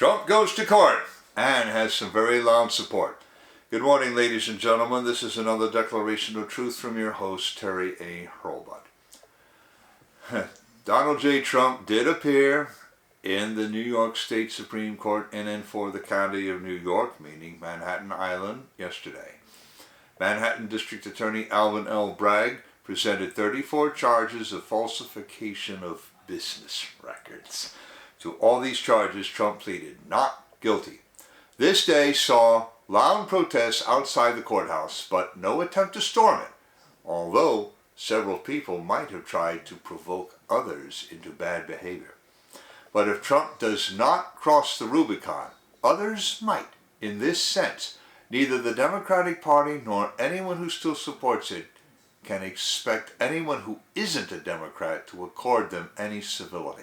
Trump goes to court and has some very loud support. Good morning, ladies and gentlemen. This is another declaration of truth from your host, Terry A. Hurlbut. Donald J. Trump did appear in the New York State Supreme Court in and for the County of New York, meaning Manhattan Island, yesterday. Manhattan District Attorney Alvin L. Bragg presented 34 charges of falsification of business records. To all these charges, Trump pleaded not guilty. This day saw loud protests outside the courthouse, but no attempt to storm it, although several people might have tried to provoke others into bad behavior. But if Trump does not cross the Rubicon, others might. In this sense, neither the Democratic Party nor anyone who still supports it can expect anyone who isn't a Democrat to accord them any civility.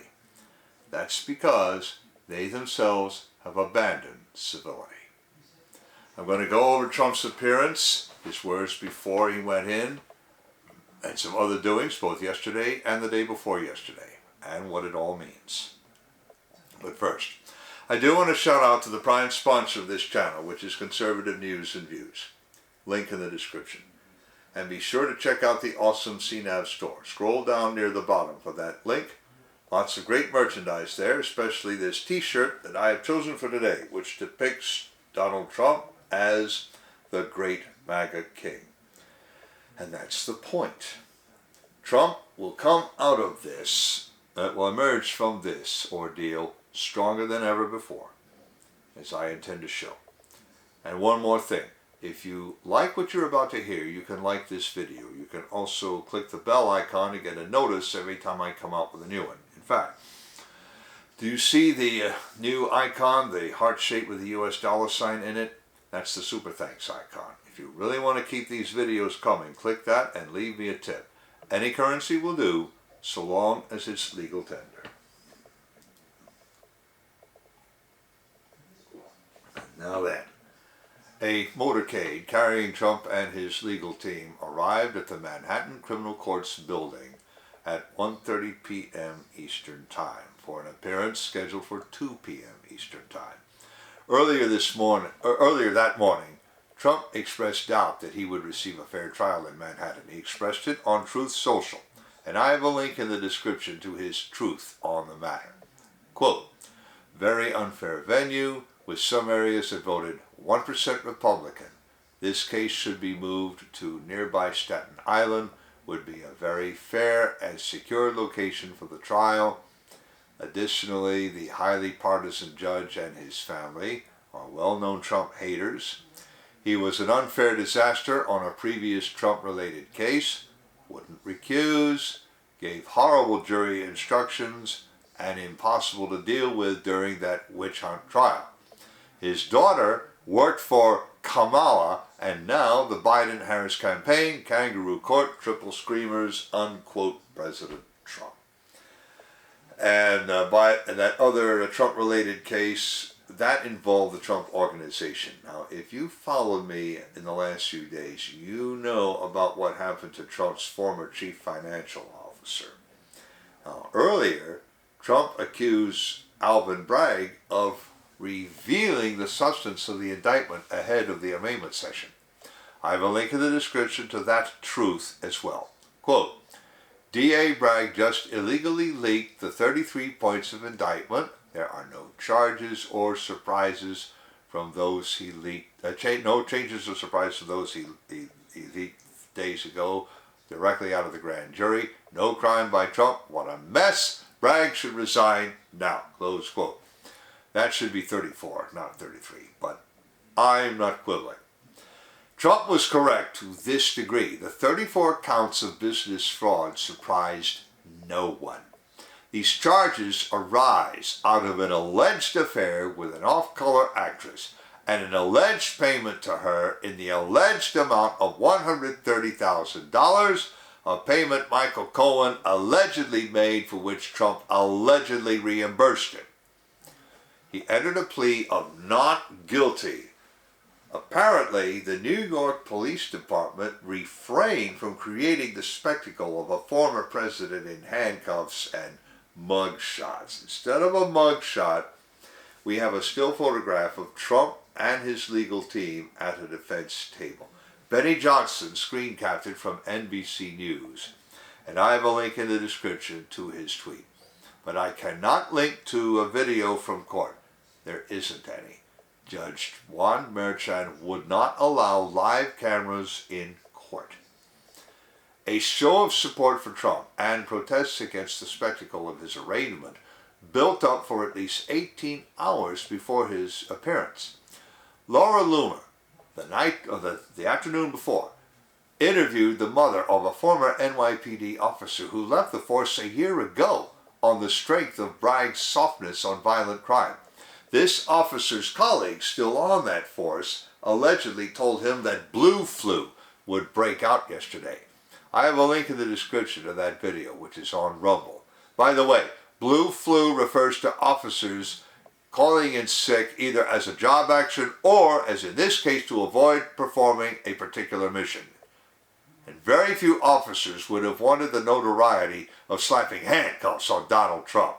That's because they themselves have abandoned civility. I'm going to go over Trump's appearance, his words before he went in, and some other doings, both yesterday and the day before yesterday, and what it all means. But first, I do want to shout out to the prime sponsor of this channel, which is Conservative News and Views. Link in the description. And be sure to check out the awesome CNAV store. Scroll down near the bottom for that link. Lots of great merchandise there, especially this t-shirt that I have chosen for today, which depicts Donald Trump as the great MAGA king. And that's the point. Trump will come out of this, will emerge from this ordeal stronger than ever before, as I intend to show. And one more thing. If you like what you're about to hear, you can like this video. You can also click the bell icon to get a notice every time I come out with a new one. In fact, do you see the new icon, the heart shape with the US dollar sign in it? That's the super thanks icon. If you really want to keep these videos coming, click that and leave me a tip. Any currency will do, so long as it's legal tender. Now then, a motorcade carrying Trump and his legal team arrived at the Manhattan Criminal Courts building at 1:30 p.m. Eastern Time for an appearance scheduled for 2 p.m. Eastern Time. Earlier that morning, Trump expressed doubt that he would receive a fair trial in Manhattan. He expressed it on Truth Social, and I have a link in the description to his truth on the matter. Quote, very unfair venue, with some areas that voted 1% Republican. This case should be moved to nearby Staten Island, would be a very fair and secure location for the trial. Additionally, the highly partisan judge and his family are well-known Trump haters. He was an unfair disaster on a previous Trump-related case, wouldn't recuse, gave horrible jury instructions, and impossible to deal with during that witch hunt trial. His daughter worked for Kamala, and now the Biden-Harris campaign, kangaroo court, triple screamers, unquote, President Trump. And that other Trump-related case, that involved the Trump Organization. Now, if you followed me in the last few days, you know about what happened to Trump's former chief financial officer. Now, earlier, Trump accused Alvin Bragg of revealing the substance of the indictment ahead of the arraignment session. I have a link in the description to that truth as well. Quote, D.A. Bragg just illegally leaked the 33 points of indictment. There are no charges or surprises from those he leaked. No changes or surprises from those he leaked days ago directly out of the grand jury. No crime by Trump. What a mess. Bragg should resign now. Close quote. That should be 34, not 33, but I'm not quibbling. Trump was correct to this degree. The 34 counts of business fraud surprised no one. These charges arise out of an alleged affair with an off-color actress and an alleged payment to her in the alleged amount of $130,000, a payment Michael Cohen allegedly made for which Trump allegedly reimbursed him. He entered a plea of not guilty. Apparently, the New York Police Department refrained from creating the spectacle of a former president in handcuffs and mug shots. Instead of a mug shot, we have a still photograph of Trump and his legal team at a defense table. Benny Johnson screen captured from NBC News. And I have a link in the description to his tweet. But I cannot link to a video from court. There isn't any. Judge Juan Merchan would not allow live cameras in court. A show of support for Trump and protests against the spectacle of his arraignment built up for at least 18 hours before his appearance. Laura Loomer, the afternoon before, interviewed the mother of a former NYPD officer who left the force a year ago on the strength of Bragg's softness on violent crime. This officer's colleagues still on that force allegedly told him that blue flu would break out yesterday. I have a link in the description to that video, which is on Rumble. By the way, blue flu refers to officers calling in sick either as a job action or, as in this case, to avoid performing a particular mission. And very few officers would have wanted the notoriety of slapping handcuffs on Donald Trump.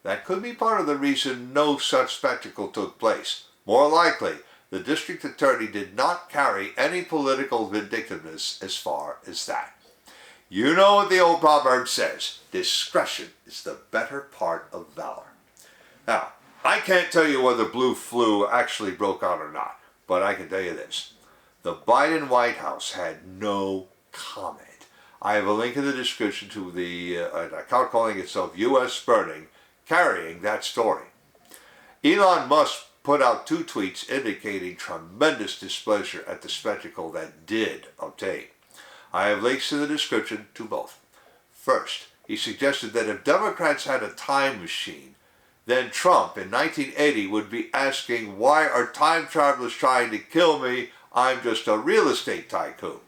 That could be part of the reason no such spectacle took place. More likely, the district attorney did not carry any political vindictiveness as far as that. You know what the old proverb says, discretion is the better part of valor. Now, I can't tell you whether blue flu actually broke out or not, but I can tell you this. The Biden White House had no comment. I have a link in the description to an account calling itself U.S. Burning, carrying that story. Elon Musk put out 2 tweets indicating tremendous displeasure at the spectacle that did obtain. I have links in the description to both. First, he suggested that if Democrats had a time machine, then Trump in 1980 would be asking, why are time travelers trying to kill me? I'm just a real estate tycoon.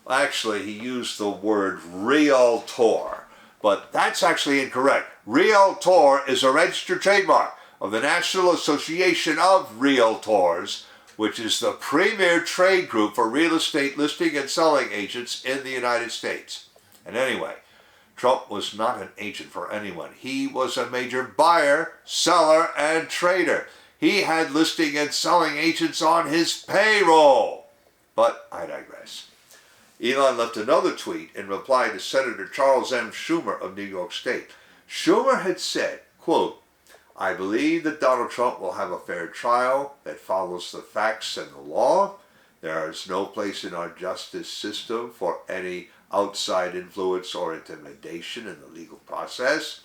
Actually, he used the word realtor, but that's actually incorrect. Realtor is a registered trademark of the National Association of Realtors, which is the premier trade group for real estate listing and selling agents in the United States. And anyway, Trump was not an agent for anyone. He was a major buyer, seller, and trader. He had listing and selling agents on his payroll. But I digress. Elon left another tweet in reply to Senator Charles M. Schumer of New York State. Schumer had said, quote, I believe that Donald Trump will have a fair trial that follows the facts and the law. There is no place in our justice system for any outside influence or intimidation in the legal process.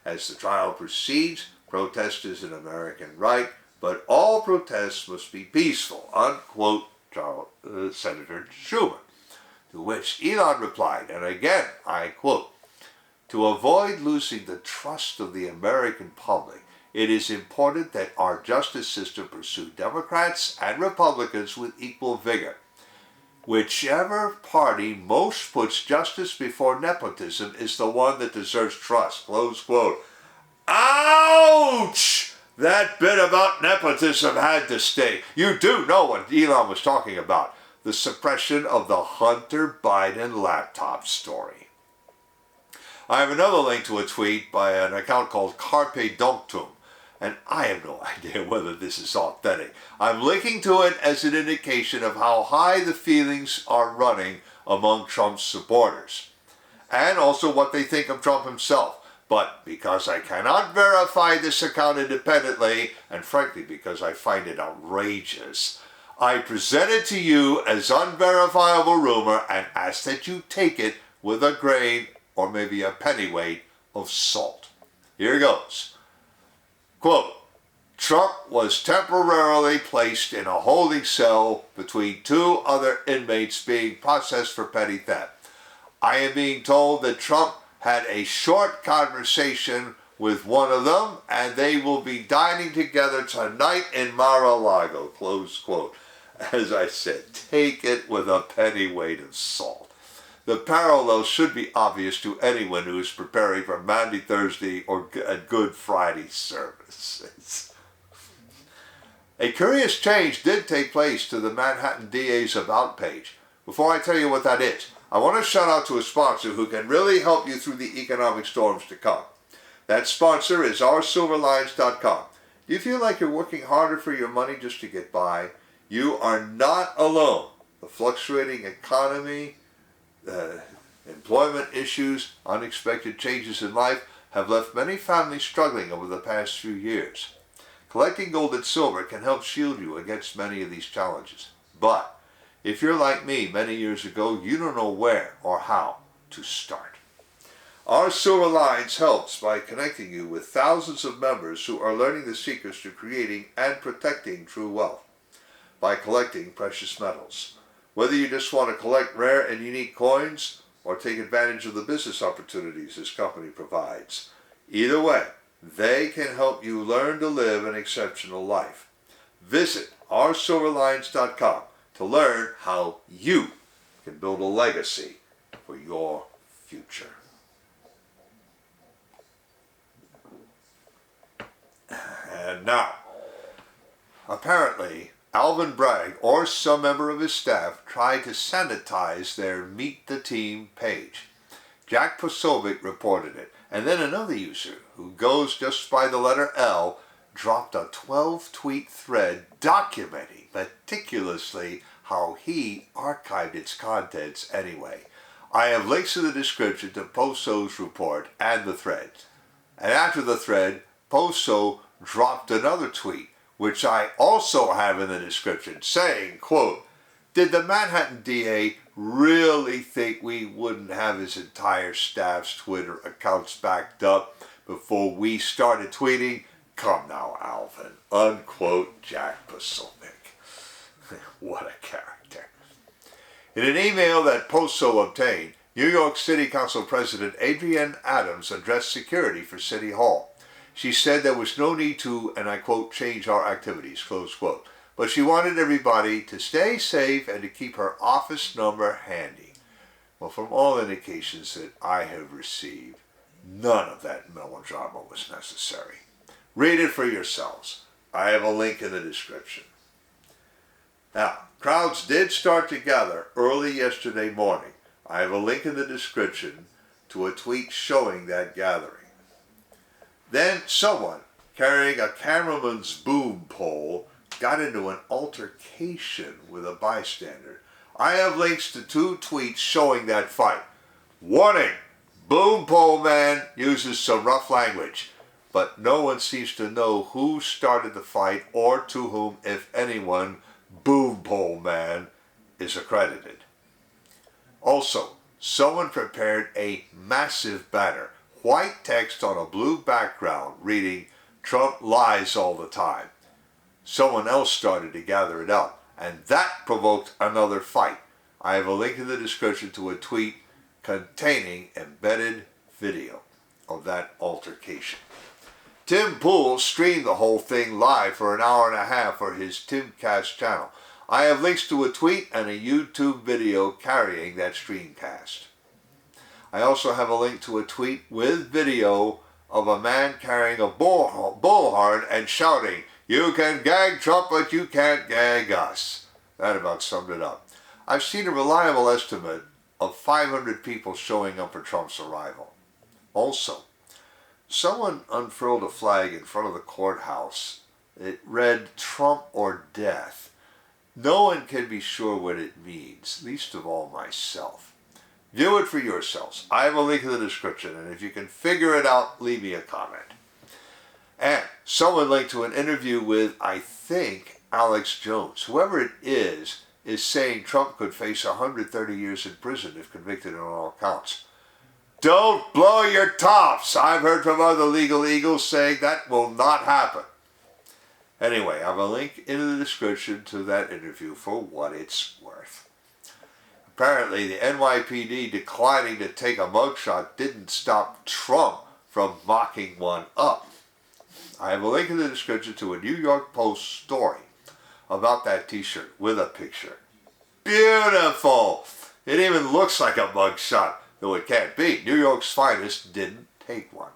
As the trial proceeds, protest is an American right, but all protests must be peaceful, unquote, Senator Schumer. To which Elon replied, and again, I quote, to avoid losing the trust of the American public, it is important that our justice system pursue Democrats and Republicans with equal vigor. Whichever party most puts justice before nepotism is the one that deserves trust, close quote. Ouch! That bit about nepotism had to stay. You do know what Elon was talking about. The suppression of the Hunter Biden laptop story. I have another link to a tweet by an account called Carpe Dunctum, and I have no idea whether this is authentic. I'm linking to it as an indication of how high the feelings are running among Trump's supporters, and also what they think of Trump himself. But because I cannot verify this account independently, and frankly because I find it outrageous, I present it to you as unverifiable rumor and ask that you take it with a grain or maybe a pennyweight of salt. Here goes. Quote, Trump was temporarily placed in a holding cell between 2 other inmates being processed for petty theft. I am being told that Trump had a short conversation with one of them, and they will be dining together tonight in Mar-a-Lago, close quote. As I said, take it with a pennyweight of salt. The parallel should be obvious to anyone who is preparing for Maundy Thursday or Good Friday services. A curious change did take place to the Manhattan DA's About page. Before I tell you what that is, I want to shout out to a sponsor who can really help you through the economic storms to come. That sponsor is oursilverlines.com. You feel like you're working harder for your money just to get by? You are not alone. The fluctuating economy, employment issues, unexpected changes in life have left many families struggling over the past few years. Collecting gold and silver can help shield you against many of these challenges. But if you're like me many years ago, you don't know where or how to start. Our Silver Lines helps by connecting you with thousands of members who are learning the secrets to creating and protecting true wealth by collecting precious metals. Whether you just want to collect rare and unique coins or take advantage of the business opportunities this company provides, either way, they can help you learn to live an exceptional life. Visit oursilverlines.com to learn how you can build a legacy for your future. And now, apparently, Alvin Bragg or some member of his staff tried to sanitize their Meet the Team page. Jack Poso reported it, and then another user, who goes just by the letter L, dropped a 12-tweet thread documenting meticulously how he archived its contents anyway. I have links in the description to Poso's report and the thread. And after the thread, Poso dropped another tweet, which I also have in the description, saying, quote, "Did the Manhattan DA really think we wouldn't have his entire staff's Twitter accounts backed up before we started tweeting? Come now, Alvin." Unquote, Jack Posobiec. What a character. In an email that Poso obtained, New York City Council President Adrienne Adams addressed security for City Hall. She said there was no need to, and I quote, "change our activities," close quote. But she wanted everybody to stay safe and to keep her office number handy. Well, from all indications that I have received, none of that melodrama was necessary. Read it for yourselves. I have a link in the description. Now, crowds did start to gather early yesterday morning. I have a link in the description to a tweet showing that gathering. Then someone carrying a cameraman's boom pole got into an altercation with a bystander. I have links to 2 tweets showing that fight. Warning! Boom pole man uses some rough language, but no one seems to know who started the fight or to whom, if anyone, boom pole man is accredited. Also, someone prepared a massive banner, white text on a blue background reading, "Trump lies all the time." Someone else started to gather it up, and that provoked another fight. I have a link in the description to a tweet containing embedded video of that altercation. Tim Pool streamed the whole thing live for an hour and a half for his Timcast channel. I have links to a tweet and a YouTube video carrying that streamcast. I also have a link to a tweet with video of a man carrying a bullhorn and shouting, "You can gag Trump, but you can't gag us." That about summed it up. I've seen a reliable estimate of 500 people showing up for Trump's arrival. Also, someone unfurled a flag in front of the courthouse. It read, "Trump or death." No one can be sure what it means, least of all myself. View it for yourselves. I have a link in the description, and if you can figure it out, leave me a comment. And someone linked to an interview with, I think, Alex Jones. Whoever it is saying Trump could face 130 years in prison if convicted on all counts. Don't blow your tops. I've heard from other legal eagles saying that will not happen. Anyway, I have a link in the description to that interview for what it's worth. Apparently, the NYPD declining to take a mugshot didn't stop Trump from mocking one up. I have a link in the description to a New York Post story about that t-shirt with a picture. Beautiful! It even looks like a mugshot, though it can't be. New York's finest didn't take one.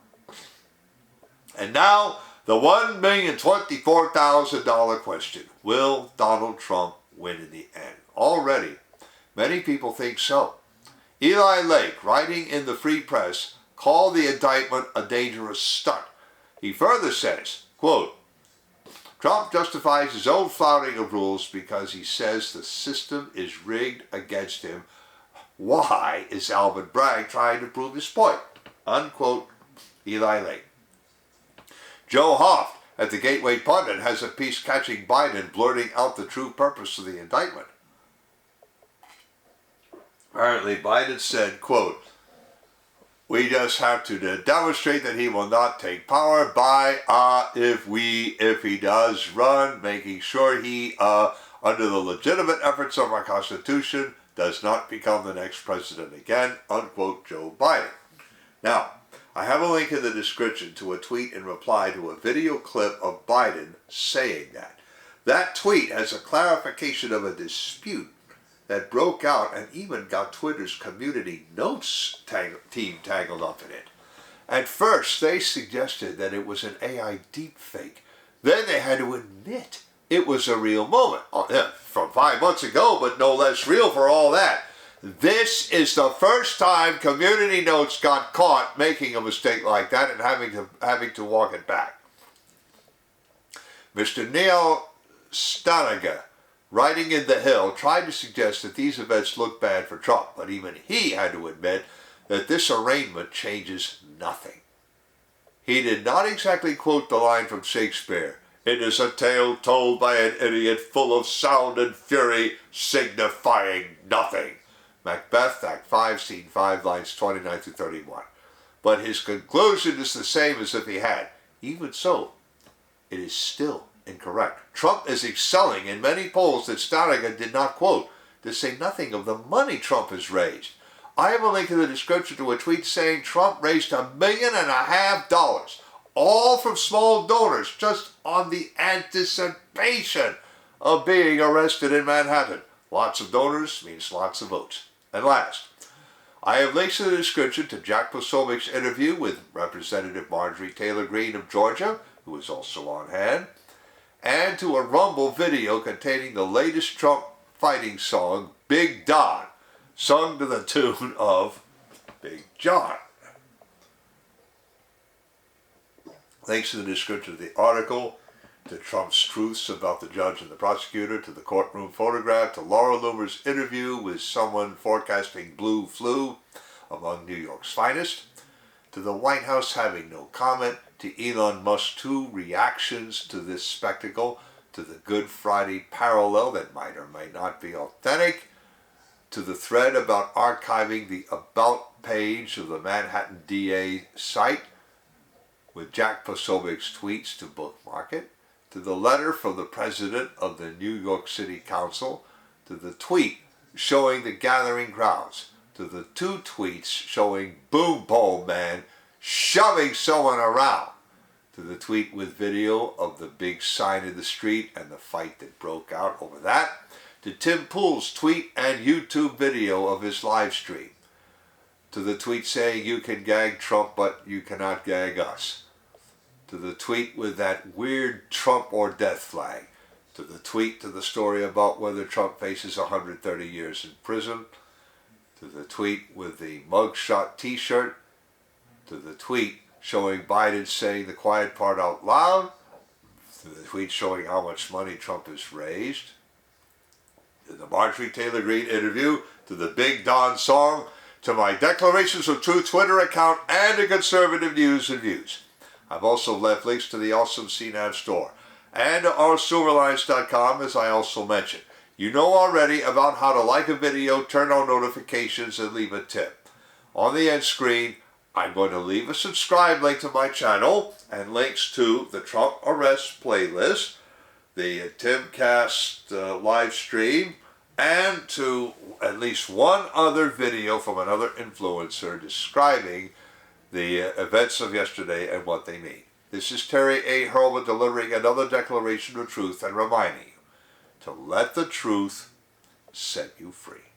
And now, the $1,024,000 question. Will Donald Trump win in the end? Already, many people think so. Eli Lake, writing in the Free Press, called the indictment a dangerous stunt. He further says, quote, Trump justifies his own flouting of rules because he says the system is rigged against him. Why is Alvin Bragg trying to prove his point? Unquote, Eli Lake. Joe Hoft at the Gateway Pundit has a piece catching Biden blurting out the true purpose of the indictment. Apparently, Biden said, quote, "We just have to demonstrate that he will not take power by, if he does run, making sure he, under the legitimate efforts of our Constitution, does not become the next president again," unquote, Joe Biden. Now, I have a link in the description to a tweet in reply to a video clip of Biden saying that. That tweet has a clarification of a dispute that broke out and even got Twitter's community notes team tangled up in it. At first, they suggested that it was an AI deepfake. Then they had to admit it was a real moment. From 5 months ago, but no less real for all that. This is the first time community notes got caught making a mistake like that and having to walk it back. Mr. Neil Staniger, writing in The Hill, tried to suggest that these events look bad for Trump, but even he had to admit that this arraignment changes nothing. He did not exactly quote the line from Shakespeare, "It is a tale told by an idiot full of sound and fury, signifying nothing." Macbeth, Act 5, Scene 5, lines 29 through 31. But his conclusion is the same as if he had. Even so, it is still incorrect. Trump is excelling in many polls that Staniger did not quote, to say nothing of the money Trump has raised. I have a link in the description to a tweet saying Trump raised $1.5 million, all from small donors, just on the anticipation of being arrested in Manhattan. Lots of donors means lots of votes. And last, I have links in the description to Jack Posomic's interview with Representative Marjorie Taylor Greene of Georgia, who is also on hand, and to a Rumble video containing the latest Trump fighting song, Big Don, sung to the tune of Big John. Links in the description of the article, to Trump's truths about the judge and the prosecutor, to the courtroom photograph, to Laura Loomer's interview with someone forecasting blue flu among New York's finest, to the White House having no comment, to Elon Musk's 2 reactions to this spectacle, to the Good Friday parallel that might or may not be authentic, to the thread about archiving the About page of the Manhattan DA site with Jack Posomic's tweets to bookmark it, to the letter from the president of the New York City Council, to the tweet showing the gathering crowds, to the 2 tweets showing Boom Pole Man shoving someone around, to the tweet with video of the big sign in the street and the fight that broke out over that, to Tim Pool's tweet and YouTube video of his live stream, to the tweet saying you can gag Trump but you cannot gag us, to the tweet with that weird Trump or death flag, to the tweet to the story about whether Trump faces 130 years in prison, to the tweet with the mugshot t-shirt, to the tweet showing Biden saying the quiet part out loud, to the tweet showing how much money Trump has raised, to the Marjorie Taylor Greene interview, to the Big Don song, to my Declarations of Truth Twitter account, and to Conservative News and Views. I've also left links to the awesome CNAV store and to oursilverlines.com, as I also mentioned. You know already about how to like a video, turn on notifications, and leave a tip. On the end screen, I'm going to leave a subscribe link to my channel and links to the Trump arrest playlist, the Timcast live stream, and to at least one other video from another influencer describing the events of yesterday and what they mean. This is Terry A. Hurlman delivering another declaration of truth and reminding you to let the truth set you free.